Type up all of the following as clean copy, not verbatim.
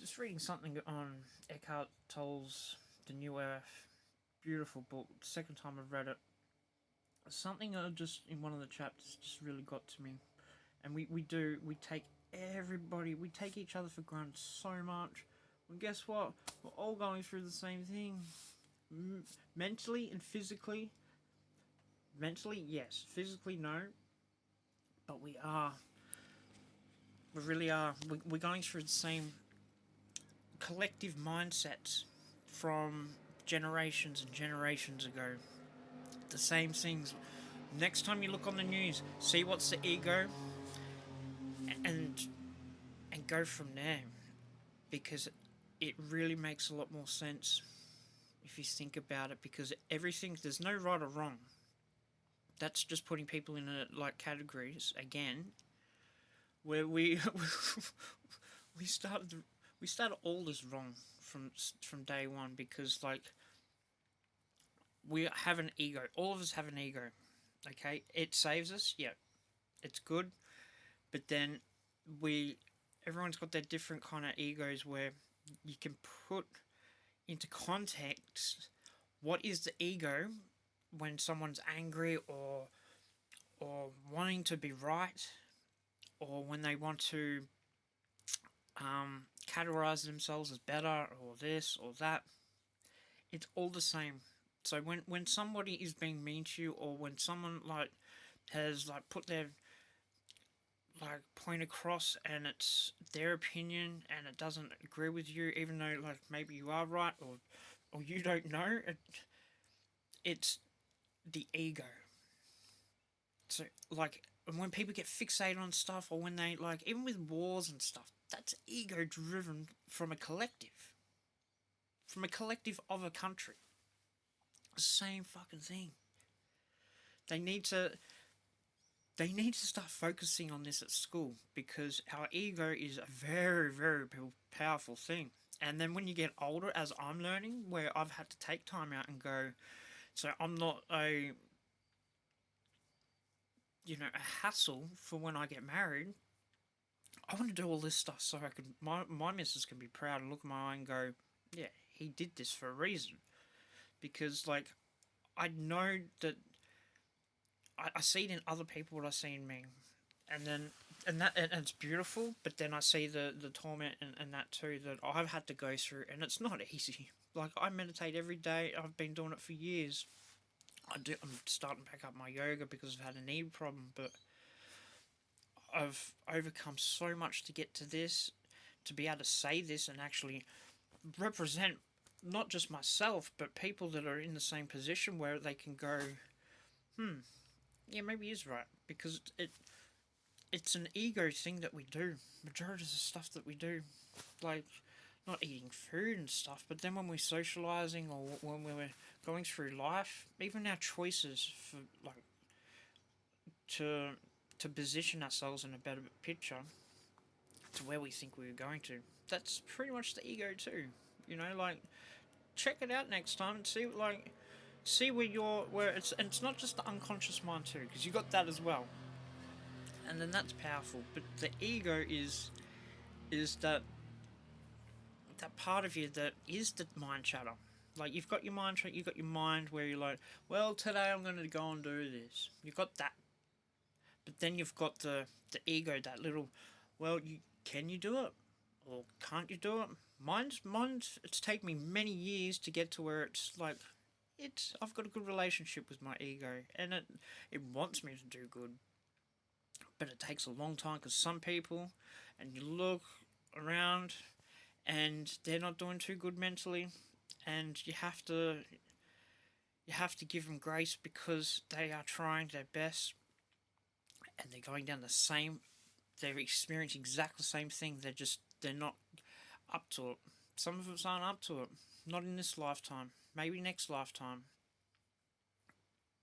just reading something on Eckhart Tolle's The New Earth. Beautiful book. Second time I've read it. Something just in one of the chapters just really got to me. And we take we take each other for granted so much. Well, guess what? We're all going through the same thing. Mentally and physically. Mentally, yes. Physically, no. But we are. We really are. We're going through the same collective mindsets from generations and generations ago. The same things. Next time you look on the news, see what's the ego, and and go from there, because it really makes a lot more sense if you think about it. Because everything, there's no right or wrong. That's just putting people in like categories again, where we started we started all this wrong from day one, because like we have an ego. All of us have an ego. Okay, it saves us. Yeah, it's good, but then we everyone's got their different kind of egos where you can put into context what is the ego when someone's angry or wanting to be right, or when they want to categorize themselves as better, or this or that. It's all the same. So when somebody is being mean to you, or when someone like has like put their like point across and it's their opinion and it doesn't agree with you, even though like maybe you are right, or you don't know it's the ego. So like when people get fixated on stuff, or when they like, even with wars and stuff, that's ego driven from a collective of a country. Same fucking thing. They need to they need to start focusing on this at school, because our ego is a very, very powerful thing. And then when you get older, as I'm learning, where I've had to take time out and go, so I'm not a hassle for when I get married. I want to do all this stuff so I can my missus can be proud and look at my eye and go, yeah, he did this for a reason. Because like I know that I see it in other people what I see in me, and then and it's beautiful. But then I see the torment and that too that I've had to go through, and it's not easy. Like I meditate every day. I've been doing it for years. I'm starting back up my yoga because I've had a knee problem, but I've overcome so much to get to this, to be able to say this and actually represent not just myself but people that are in the same position where they can go, yeah, maybe he's right, because it's an ego thing that we do. Majority of the stuff that we do, like not eating food and stuff, but then when we're socializing or when we're going through life, even our choices for like to to position ourselves in a better picture to where we think we were going to. That's pretty much the ego too. Like check it out next time and see where it's not just the unconscious mind too, because you got that as well, and then that's powerful. But the ego is that part of you that is the mind chatter. Like you've got your mind chatter, you've got your mind where you're like, well, today I'm going to go and do this. You've got that, but then you've got the ego, that little, well, can you do it, or can't you do it? Mine's. It's taken me many years to get to where it's like, I've got a good relationship with my ego, and it wants me to do good, but it takes a long time, because some people, and you look around, and they're not doing too good mentally, and you have to give them grace because they are trying their best, and they're going down the same. They're experiencing exactly the same thing. They're not up to it. Some of us aren't up to it. Not in this lifetime. Maybe next lifetime,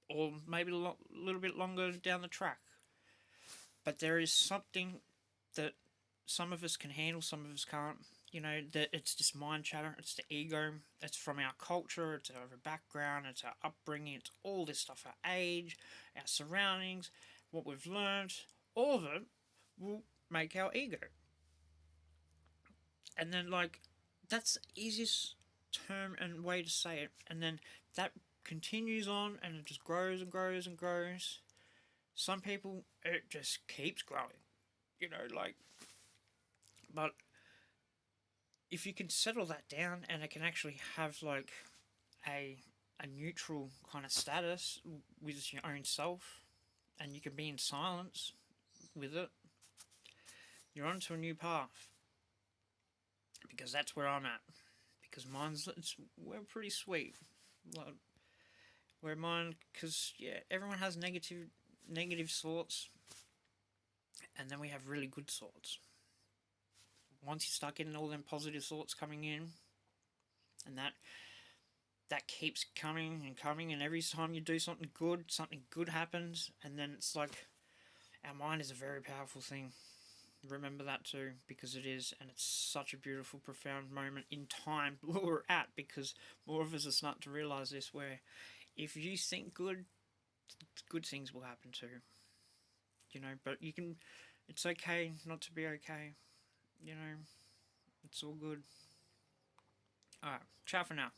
or maybe a little bit longer down the track. But there is something that some of us can handle, some of us can't. That it's just mind chatter, it's the ego, it's from our culture, it's our background, it's our upbringing, it's all this stuff, our age, our surroundings, what we've learned, all of it will make our ego. And then, like, that's the easiest term and way to say it. And then that continues on and it just grows and grows and grows. Some people, it just keeps growing, like, but if you can settle that down and it can actually have, like, a, a neutral kind of status with your own self, and you can be in silence with it, you're onto a new path. Because that's where I'm at. Because we're pretty sweet. Like, where mine, because yeah, everyone has negative thoughts, and then we have really good thoughts. Once you start getting all them positive thoughts coming in, and that keeps coming and coming, and every time you do something good happens, and then it's like, our mind is a very powerful thing. Remember that too, because it is, and it's such a beautiful, profound moment in time where we're at, because more of us are starting to realize this, where if you think good things will happen too. But it's okay not to be okay. It's all good. Alright, ciao for now.